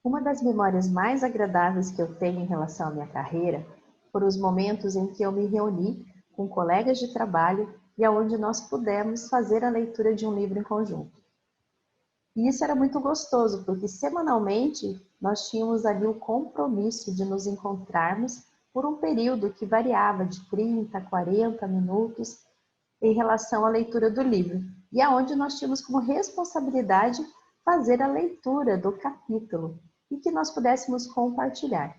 Uma das memórias mais agradáveis que eu tenho em relação à minha carreira foram os momentos em que eu me reuni com colegas de trabalho e aonde nós pudemos fazer a leitura de um livro em conjunto. E isso era muito gostoso, porque semanalmente nós tínhamos ali o compromisso de nos encontrarmos por um período que variava de 30 a 40 minutos em relação à leitura do livro, e aonde nós tínhamos como responsabilidade fazer a leitura do capítulo e que nós pudéssemos compartilhar.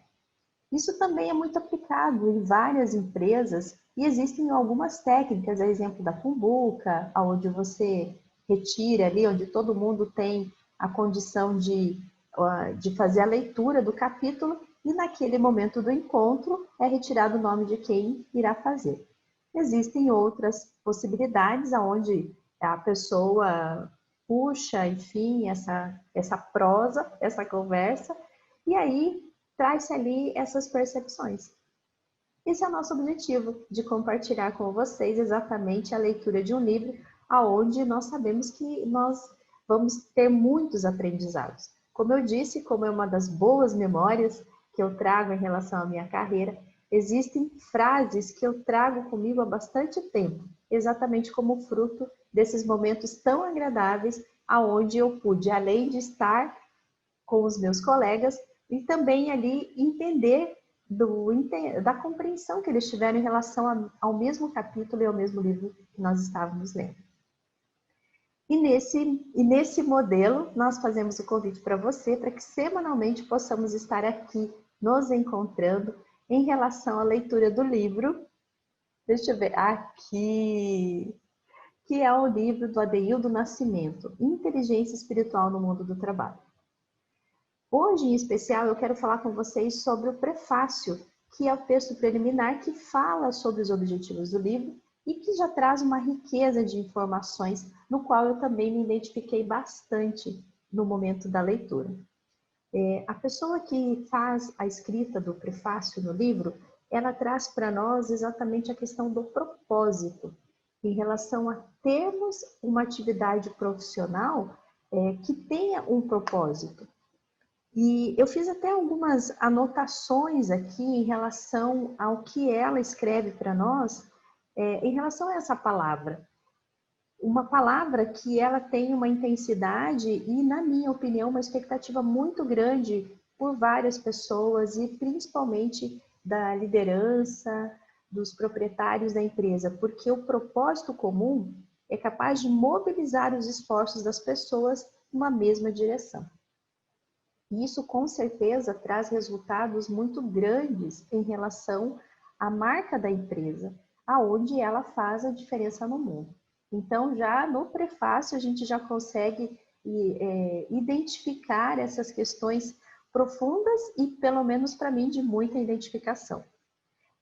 Isso também é muito aplicado em várias empresas e existem algumas técnicas, a exemplo da Kumbuka, onde você retira ali, onde todo mundo tem a condição de fazer a leitura do capítulo e naquele momento do encontro é retirado o nome de quem irá fazer. Existem outras possibilidades onde a pessoa puxa, enfim, essa prosa, essa conversa, e aí traz-se ali essas percepções. Esse é o nosso objetivo, de compartilhar com vocês exatamente a leitura de um livro, aonde nós sabemos que nós vamos ter muitos aprendizados. Como eu disse, como é uma das boas memórias que eu trago em relação à minha carreira, existem frases que eu trago comigo há bastante tempo, exatamente como fruto desses momentos tão agradáveis, aonde eu pude, além de estar com os meus colegas, e também ali entender da compreensão que eles tiveram em relação ao mesmo capítulo e ao mesmo livro que nós estávamos lendo. E nesse modelo, nós fazemos o convite para você, para que semanalmente possamos estar aqui nos encontrando em relação à leitura do livro. Deixa eu ver, aqui, que é o livro do Adeildo Nascimento, Inteligência Espiritual no Mundo do Trabalho. Hoje, em especial, eu quero falar com vocês sobre o prefácio, que é o texto preliminar que fala sobre os objetivos do livro e que já traz uma riqueza de informações, no qual eu também me identifiquei bastante no momento da leitura. A pessoa que faz a escrita do prefácio no livro, ela traz para nós exatamente a questão do propósito, em relação a termos uma atividade profissional que tenha um propósito. E eu fiz até algumas anotações aqui em relação ao que ela escreve para nós, em relação a essa palavra. Uma palavra que ela tem uma intensidade e, na minha opinião, uma expectativa muito grande por várias pessoas e principalmente da liderança, dos proprietários da empresa, porque o propósito comum é capaz de mobilizar os esforços das pessoas numa mesma direção. E isso, com certeza, traz resultados muito grandes em relação à marca da empresa, aonde ela faz a diferença no mundo. Então, já no prefácio, a gente já consegue identificar essas questões profundas e, pelo menos para mim, de muita identificação.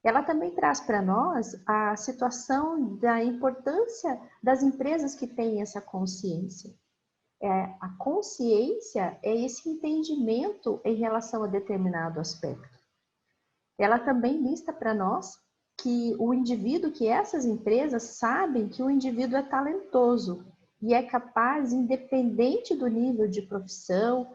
Ela também traz para nós a situação da importância das empresas que têm essa consciência. A consciência é esse entendimento em relação a determinado aspecto. Ela também lista para nós que o indivíduo, que essas empresas sabem que o indivíduo é talentoso e é capaz, independente do nível de profissão,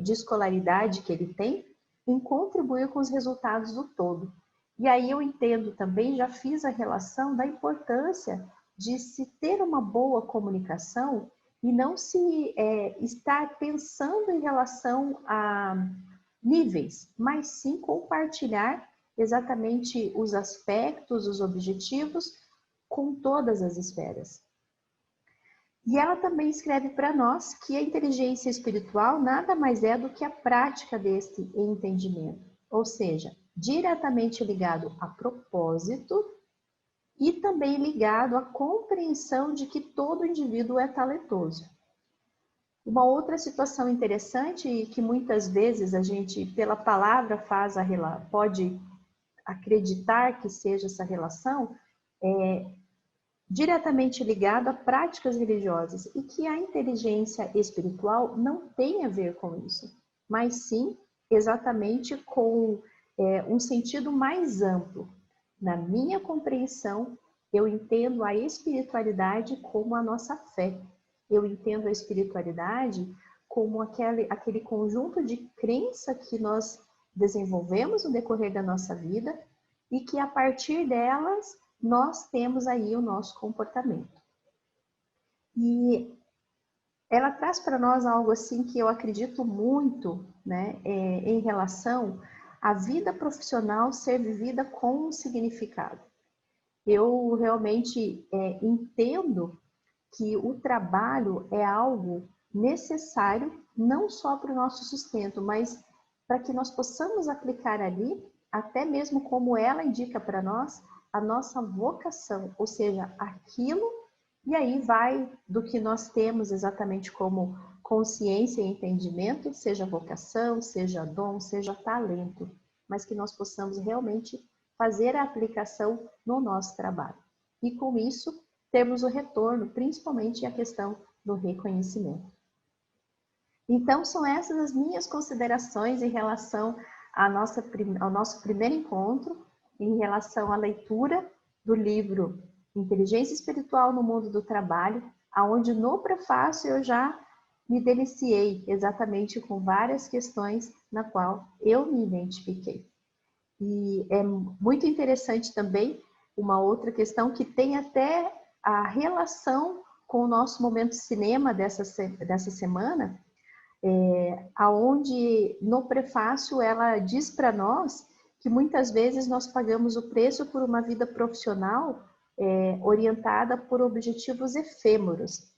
de escolaridade que ele tem, em contribuir com os resultados do todo. E aí eu entendo também, já fiz a relação da importância de se ter uma boa comunicação e não se estar pensando em relação a níveis, mas sim compartilhar exatamente os aspectos, os objetivos com todas as esferas. E ela também escreve para nós que a inteligência espiritual nada mais é do que a prática deste entendimento, ou seja, diretamente ligado a propósito e também ligado à compreensão de que todo indivíduo é talentoso. Uma outra situação interessante e que muitas vezes a gente, pela palavra, pode acreditar que seja essa relação, é diretamente ligado a práticas religiosas e que a inteligência espiritual não tem a ver com isso, mas sim exatamente com um sentido mais amplo. Na minha compreensão, eu entendo a espiritualidade como a nossa fé. Eu entendo a espiritualidade como aquele conjunto de crença que nós desenvolvemos no decorrer da nossa vida e que a partir delas nós temos aí o nosso comportamento. E ela traz para nós algo assim que eu acredito muito, né, em relação à vida profissional ser vivida com um significado. Eu realmente entendo que o trabalho é algo necessário, não só para o nosso sustento, mas para que nós possamos aplicar ali, até mesmo como ela indica para nós, a nossa vocação, ou seja, aquilo, e aí vai do que nós temos exatamente como consciência e entendimento, seja vocação, seja dom, seja talento, mas que nós possamos realmente fazer a aplicação no nosso trabalho. E com isso, temos o retorno, principalmente a questão do reconhecimento. Então, são essas as minhas considerações em relação ao nosso primeiro encontro, em relação à leitura do livro Inteligência Espiritual no Mundo do Trabalho, onde no prefácio eu já me deliciei exatamente com várias questões na qual eu me identifiquei. E é muito interessante também uma outra questão que tem até a relação com o nosso momento cinema dessa semana, aonde no prefácio ela diz para nós que muitas vezes nós pagamos o preço por uma vida profissional orientada por objetivos efêmeros.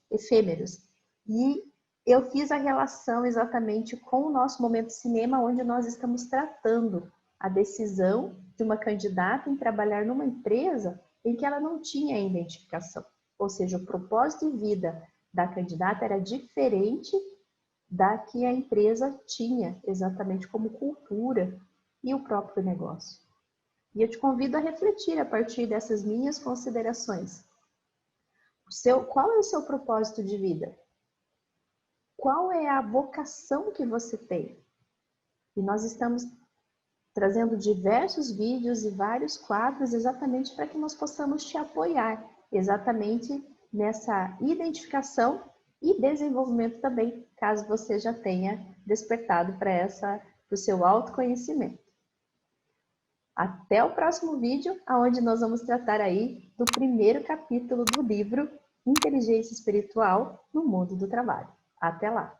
E eu fiz a relação exatamente com o nosso momento cinema, onde nós estamos tratando a decisão de uma candidata em trabalhar numa empresa em que ela não tinha identificação. Ou seja, o propósito de vida da candidata era diferente da que a empresa tinha, exatamente como cultura e o próprio negócio. E eu te convido a refletir a partir dessas minhas considerações. Qual é o seu propósito de vida? Qual é a vocação que você tem? E nós estamos trazendo diversos vídeos e vários quadros exatamente para que nós possamos te apoiar exatamente nessa identificação e desenvolvimento também, caso você já tenha despertado para o seu autoconhecimento. Até o próximo vídeo, onde nós vamos tratar aí do primeiro capítulo do livro Inteligência Espiritual no Mundo do Trabalho. Até lá!